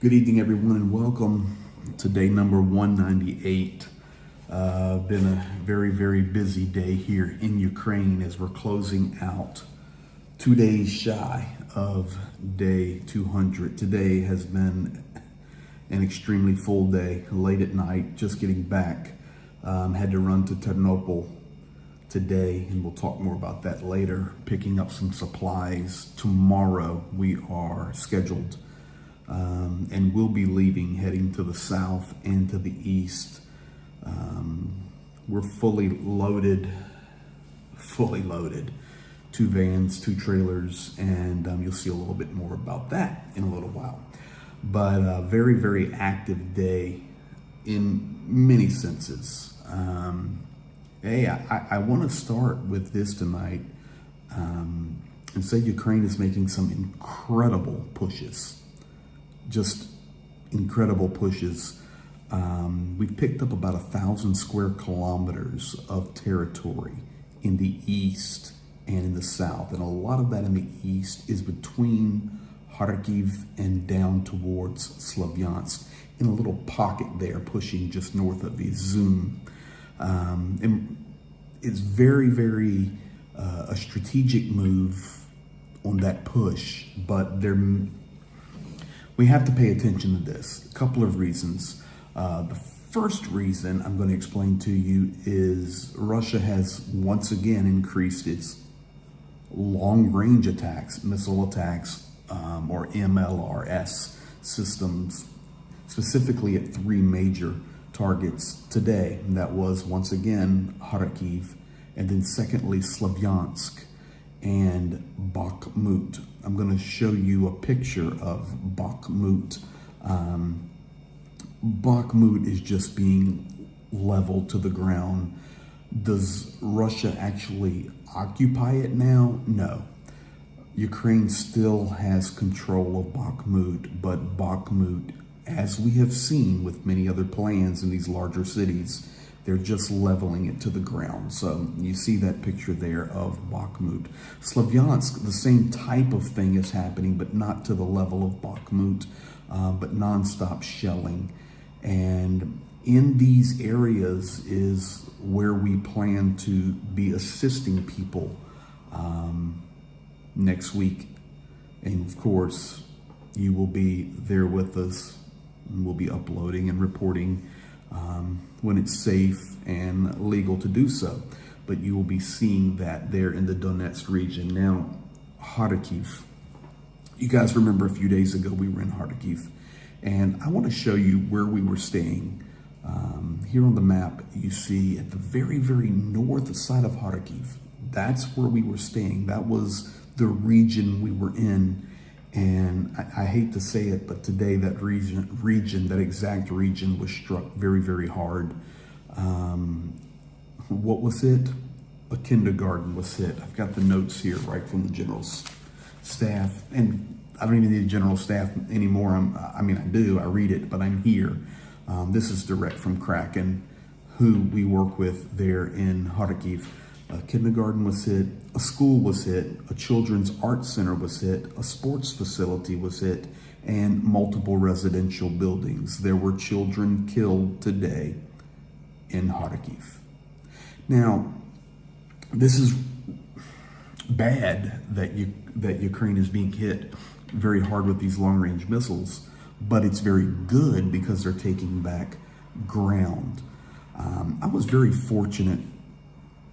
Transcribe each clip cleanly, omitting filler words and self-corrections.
Good evening, everyone, and welcome to day number 198. Been a very, very busy day here in Ukraine as we're closing out 2 days shy of day 200. Today has been an extremely full day, late at night, just getting back. Had to run to Ternopil today, and we'll talk more about that later, picking up some supplies. Tomorrow we are scheduled and we'll be leaving, heading to the south and to the east. We're fully loaded, 2 vans, 2 trailers, and you'll see a little bit more about that in a little while. But a very, very active day in many senses. Hey, I want to start with this tonight and say Ukraine is making some incredible pushes. Just incredible pushes. We've picked up about 1,000 square kilometers of territory in the east and in the south. And a lot of that in the east is between Kharkiv and down towards Slavyansk, in a little pocket there pushing just north of Izum. And it's very, very a strategic move on that push, but we have to pay attention to this. A couple of reasons. The first reason I'm going to explain to you is Russia has once again increased its long-range attacks, missile attacks, or MLRS systems, specifically at 3 major targets today. And that was once again Kharkiv, and then secondly Slavyansk and Bakhmut. I'm going to show you a picture of Bakhmut. Bakhmut is just being leveled to the ground. Does Russia actually occupy it now? No. Ukraine still has control of Bakhmut, but Bakhmut, as we have seen with many other plans in these larger cities, they're just leveling it to the ground. So you see that picture there of Bakhmut. Slavyansk, the same type of thing is happening, but not to the level of Bakhmut, but nonstop shelling. And in these areas is where we plan to be assisting people next week. And of course, you will be there with us, and we'll be uploading and reporting when it's safe and legal to do so. But you will be seeing that there in the Donetsk region. Now, Kharkiv. You guys remember a few days ago we were in Kharkiv, and I want to show you where we were staying. Here on the map, you see at the very, very north side of Kharkiv, that's where we were staying. That was the region we were in. And I hate to say it, but today that that exact region was struck very, very hard. What was it? A kindergarten was hit. I've got the notes here right from the general's staff. And I don't even need a general staff anymore. I mean, I do, I read it, but I'm here. This is direct from Kraken, who we work with there in Kharkiv. A kindergarten was hit, a school was hit, a children's art center was hit, a sports facility was hit, and multiple residential buildings. There were children killed today in Kharkiv. Now, this is bad that Ukraine is being hit very hard with these long-range missiles, but it's very good because they're taking back ground. I was very fortunate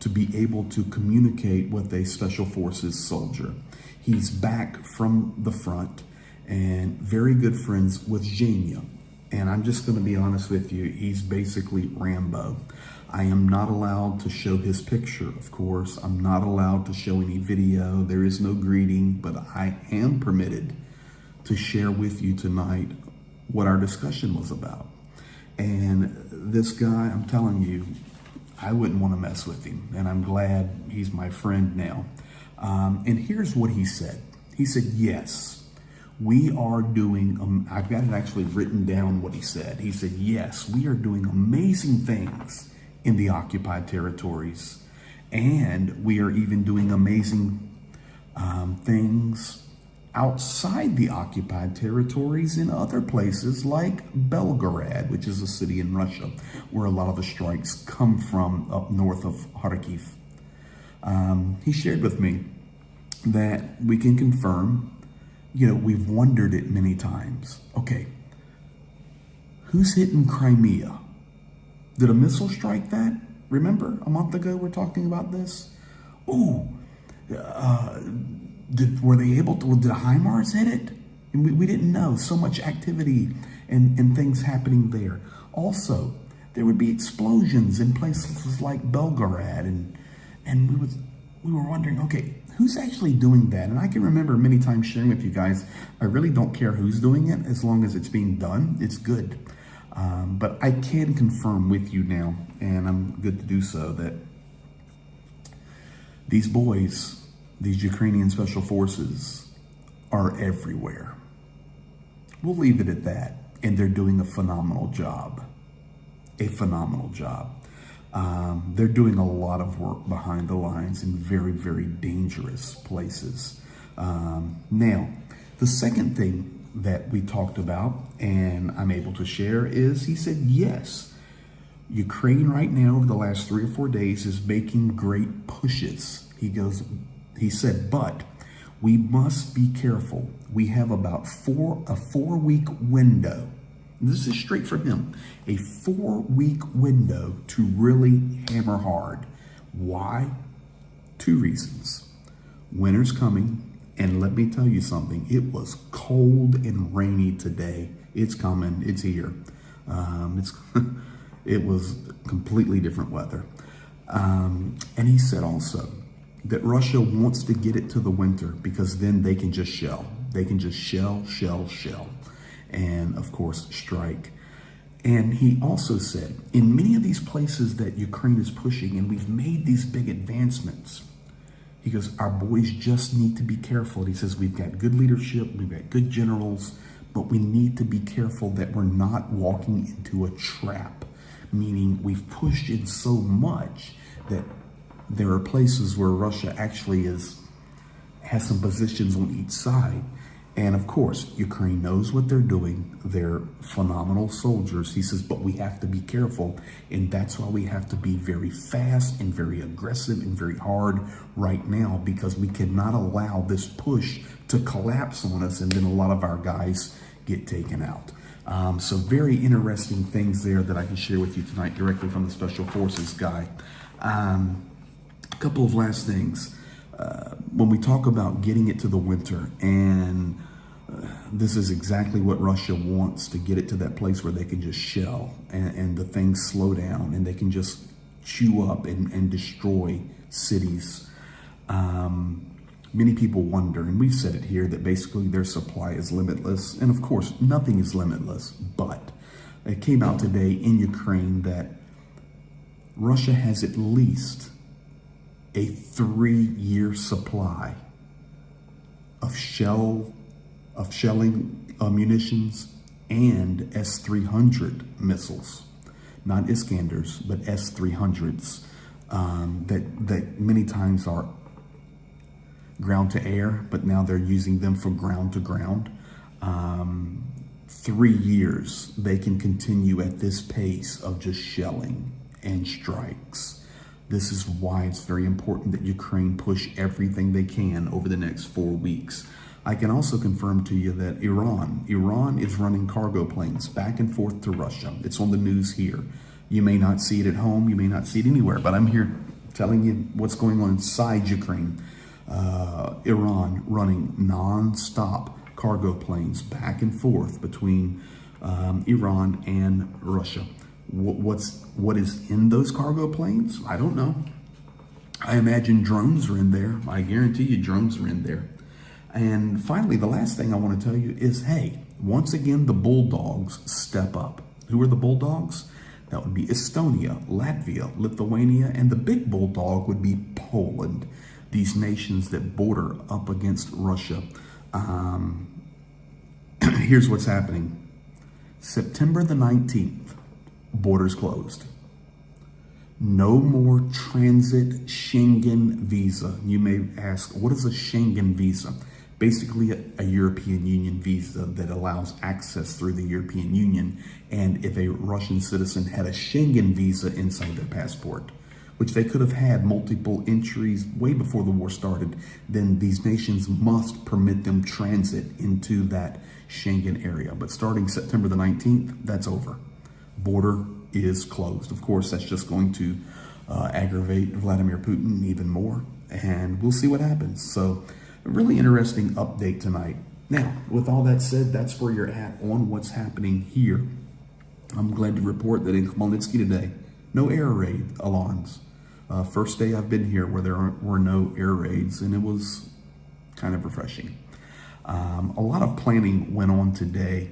to be able to communicate with a special forces soldier. He's back from the front and very good friends with Zhenya. And I'm just going to be honest with you, he's basically Rambo. I am not allowed to show his picture, of course. I'm not allowed to show any video. There is no greeting, but I am permitted to share with you tonight what our discussion was about. And this guy, I'm telling you, I wouldn't want to mess with him, and I'm glad he's my friend now. And here's what he said. He said, yes, we are doing, I've got it actually written down what he said. He said, yes, we are doing amazing things in the occupied territories, and we are even doing amazing things outside the occupied territories in other places like Belgorod, which is a city in Russia where a lot of the strikes come from up north of Kharkiv. He shared with me that we can confirm, we've wondered it many times. Okay, who's hitting Crimea? Did a missile strike that? Remember a month ago we're talking about this? Ooh, were they able to, did HIMARS hit it? And we didn't know. So much activity and things happening there. Also, there would be explosions in places like Belgorod, and we were wondering, okay, who's actually doing that? And I can remember many times sharing with you guys, I really don't care who's doing it, as long as it's being done, it's good. But I can confirm with you now, and I'm good to do so, that these boys, these Ukrainian special forces, are everywhere. We'll leave it at that. And they're doing a phenomenal job. A phenomenal job. They're doing a lot of work behind the lines in very, very dangerous places. Now, the second thing that we talked about and I'm able to share is he said, yes, Ukraine right now over the last 3 or 4 days is making great pushes. He said, but we must be careful. We have about a 4-week window. This is straight from him. A 4-week window to really hammer hard. Why? 2 reasons. Winter's coming. And let me tell you something, it was cold and rainy today. It's coming, it's here. It was completely different weather. And he said also that Russia wants to get it to the winter because then they can just shell. They can just shell. And of course, strike. And he also said, in many of these places that Ukraine is pushing, and we've made these big advancements, he goes, our boys just need to be careful. He says, we've got good leadership, we've got good generals, but we need to be careful that we're not walking into a trap. Meaning we've pushed in so much that there are places where Russia actually has some positions on each side. And of course, Ukraine knows what they're doing. They're phenomenal soldiers. He says, but we have to be careful. And that's why we have to be very fast and very aggressive and very hard right now, because we cannot allow this push to collapse on us and then a lot of our guys get taken out. So very interesting things there that I can share with you tonight directly from the Special Forces guy. A couple of last things. When we talk about getting it to the winter, and this is exactly what Russia wants, to get it to that place where they can just shell and the things slow down and they can just chew up and destroy cities. Many people wonder, and we've said it here, that basically their supply is limitless. And of course, nothing is limitless, but it came out today in Ukraine that Russia has at least a 3-year supply of shelling munitions and S-300 missiles, not Iskanders, but S-300s, that many times are ground to air, but now they're using them for ground to ground. 3 years, they can continue at this pace of just shelling and strikes. This is why it's very important that Ukraine push everything they can over the next 4 weeks. I can also confirm to you that Iran is running cargo planes back and forth to Russia. It's on the news here. You may not see it at home, you may not see it anywhere, but I'm here telling you what's going on inside Ukraine. Iran running non-stop cargo planes back and forth between Iran and Russia. What is in those cargo planes? I don't know. I imagine drones are in there. I guarantee you drones are in there. And finally, the last thing I want to tell you is, hey, once again, the bulldogs step up. Who are the bulldogs? That would be Estonia, Latvia, Lithuania, and the big bulldog would be Poland. These nations that border up against Russia. Here's what's happening. September the 19th. Borders closed. No more transit Schengen visa. You may ask, what is a Schengen visa? basically a European Union visa that allows access through the European Union. And if a Russian citizen had a Schengen visa inside their passport, which they could have had multiple entries way before the war started, then these nations must permit them transit into that Schengen area. But starting September the 19th, that's over. Border is closed. Of course, that's just going to aggravate Vladimir Putin even more, and we'll see what happens. So a really interesting update tonight. Now, with all that said, that's where you're at on what's happening here. I'm glad to report that in Khmelnytskyi today, no air raid alarms. First day I've been here where there were no air raids, and it was kind of refreshing. A lot of planning went on today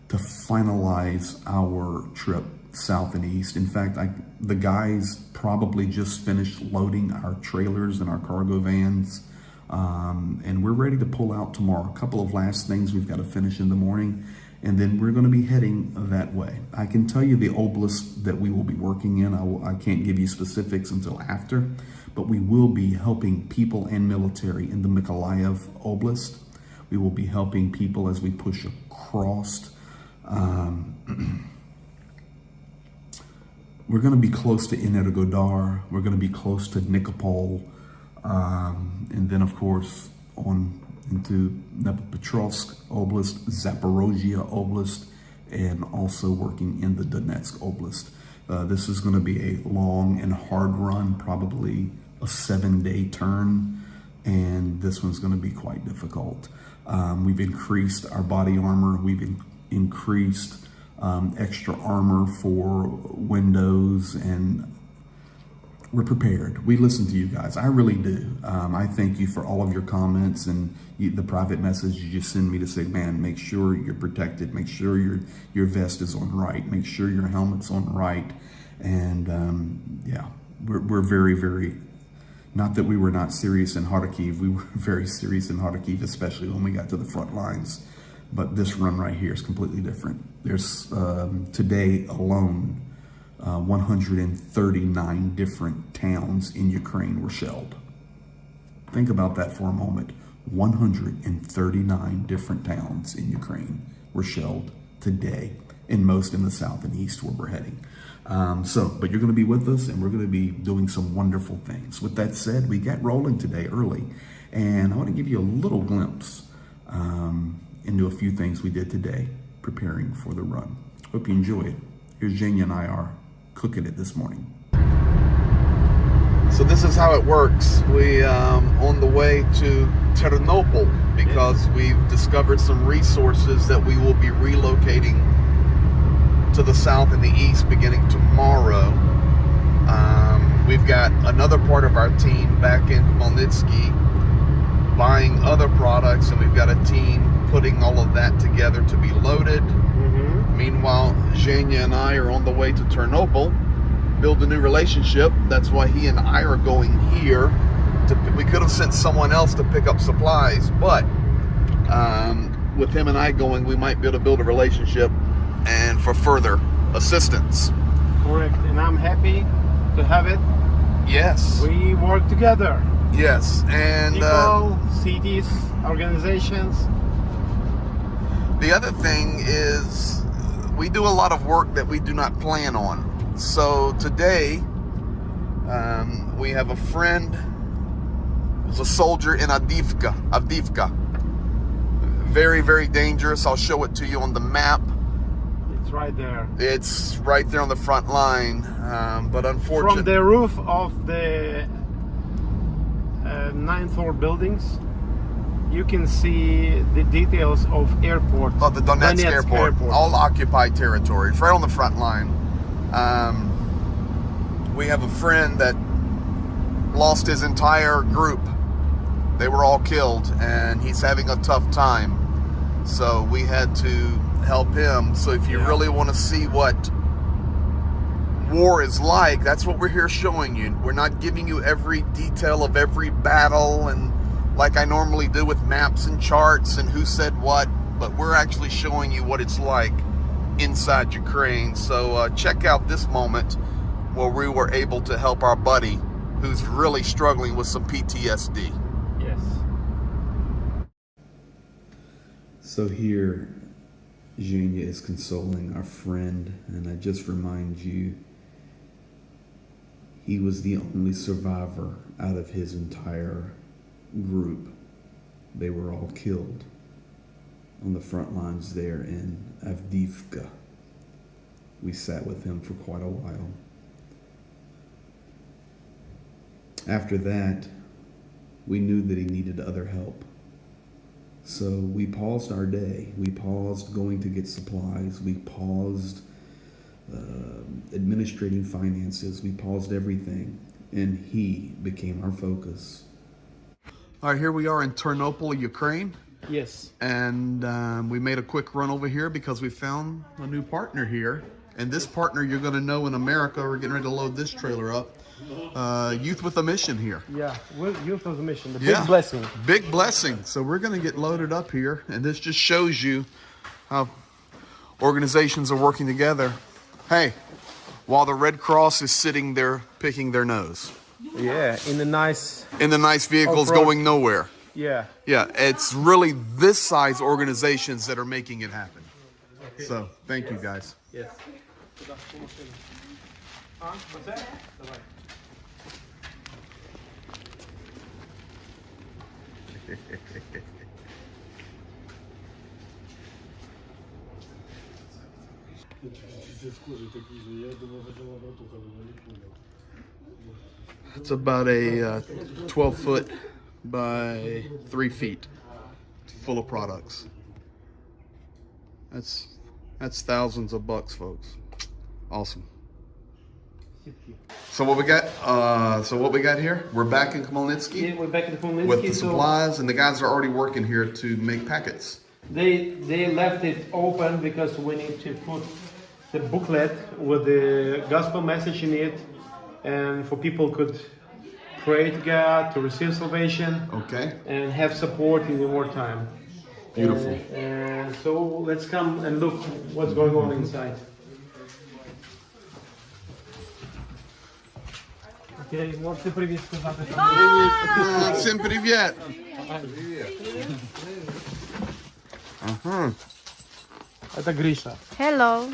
to finalize our trip south and east. In fact, the guys probably just finished loading our trailers and our cargo vans, and we're ready to pull out tomorrow. A couple of last things we've got to finish in the morning, and then we're going to be heading that way. I can tell you the oblast that we will be working in. I can't give you specifics until after, but we will be helping people and military in the Mykolaiv Oblast. We will be helping people as we push across. We're going to be close to Energodar. We're going to be close to Nikopol. And then, of course, on into Dnepropetrovsk Oblast, Zaporozhye Oblast, and also working in the Donetsk Oblast. This is going to be a long and hard run, probably a 7-day turn, and this one's going to be quite difficult. We've increased our body armor. We've increased extra armor for windows, and we're prepared. We listen to you guys. I really do. I thank you for all of your comments and the private message you just send me to say, man, make sure you're protected. Make sure your vest is on right. Make sure your helmet's on right. And yeah, we're very, very, not that we were not serious in Kharkiv. We were very serious in Kharkiv, especially when we got to the front lines. But this run right here is completely different. There's today alone, 139 different towns in Ukraine were shelled. Think about that for a moment. 139 different towns in Ukraine were shelled today, and most in the south and east where we're heading. But you're going to be with us, and we're going to be doing some wonderful things. With that said, we got rolling today early, and I want to give you a little glimpse into a few things we did today preparing for the run. Hope you enjoy it. Here's Zhenya and I are cooking it this morning. So this is how it works. We on the way to Ternopil because we've discovered some resources that we will be relocating to the south and the east beginning tomorrow. We've got another part of our team back in Khmelnytskyi buying other products, and we've got a team putting all of that together to be loaded. Meanwhile, Zhenya and I are on the way to Ternopil, build a new relationship. That's why he and I are going here. We could have sent someone else to pick up supplies, but with him and I going, we might be able to build a relationship and for further assistance. Correct, and I'm happy to have it. Yes. We work together. Yes, and people, cities, organizations. The other thing is we do a lot of work that we do not plan on. So today, we have a friend who's a soldier in Avdiivka. Very, very dangerous. I'll show it to you on the map. It's right there. It's right there on the front line, but unfortunately... From the roof of the 9th floor buildings, you can see the details of airport. Of the Donetsk airport. All occupied territory. It's right on the front line. We have a friend that lost his entire group. They were all killed, and he's having a tough time. So we had to help him. So if you really want to see what war is like, that's what we're here showing you. We're not giving you every detail of every battle and like I normally do with maps and charts and who said what, but we're actually showing you what it's like inside Ukraine. So check out this moment where we were able to help our buddy who's really struggling with some PTSD. Yes. So here, Junior is consoling our friend, and I just remind you, he was the only survivor out of his entire group. They were all killed on the front lines there in Avdiivka. We sat with him for quite a while. After that, we knew that he needed other help. So we paused our day. We paused going to get supplies. We paused administrating finances. We paused everything, and he became our focus. All right, here we are in Ternopil, Ukraine. Yes. And we made a quick run over here because we found a new partner here. And this partner you're going to know in America. We're getting ready to load this trailer up. Youth with a Mission here. Yeah, Youth with a Mission. The Yeah. big blessing. Big blessing. So we're going to get loaded up here. And this just shows you how organizations are working together. Hey, while the Red Cross is sitting there picking their nose. Yeah, in the nice. In the nice vehicles Off-road. going nowhere. Yeah. Yeah, it's really this size organizations that are making it happen. So, thank you guys. Yes. What's that? It's about a 12 foot by 3 feet full of products. That's thousands of bucks, folks. Awesome. So what we got? Here? We're back in Khmelnytsky Yeah, we're back in Khmelnytsky. with the so supplies, and the guys are already working here to make packets. They left it open because we need to put the booklet with the gospel message in it, and for people could pray to God to receive salvation Okay. and have support in the wartime. Beautiful. And so let's come and look what's going on inside. Okay, можете привіт сказати? Всем привет. Это Гриша. Hello.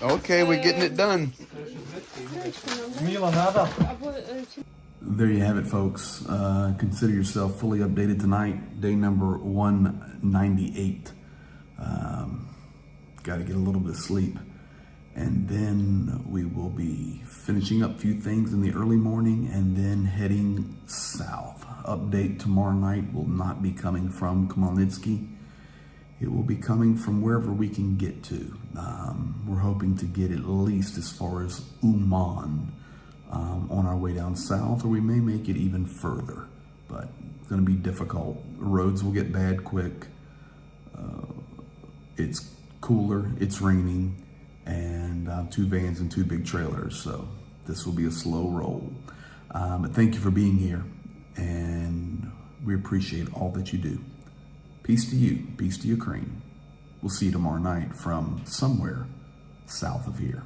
Okay, we're getting it done. Мила, надо? There you have it, folks. Consider yourself fully updated tonight. Day number 198. Got to get a little bit of sleep. And then we will be finishing up a few things in the early morning and then heading south. Update tomorrow night will not be coming from Khmelnytsky. It will be coming from wherever we can get to. We're hoping to get at least as far as Uman on our way down south, or we may make it even further, but it's going to be difficult. Roads will get bad quick. It's cooler, it's raining, and 2 vans and 2 big trailers, so this will be a slow roll. But thank you for being here, and we appreciate all that you do. Peace to you, peace to Ukraine. We'll see you tomorrow night from somewhere south of here.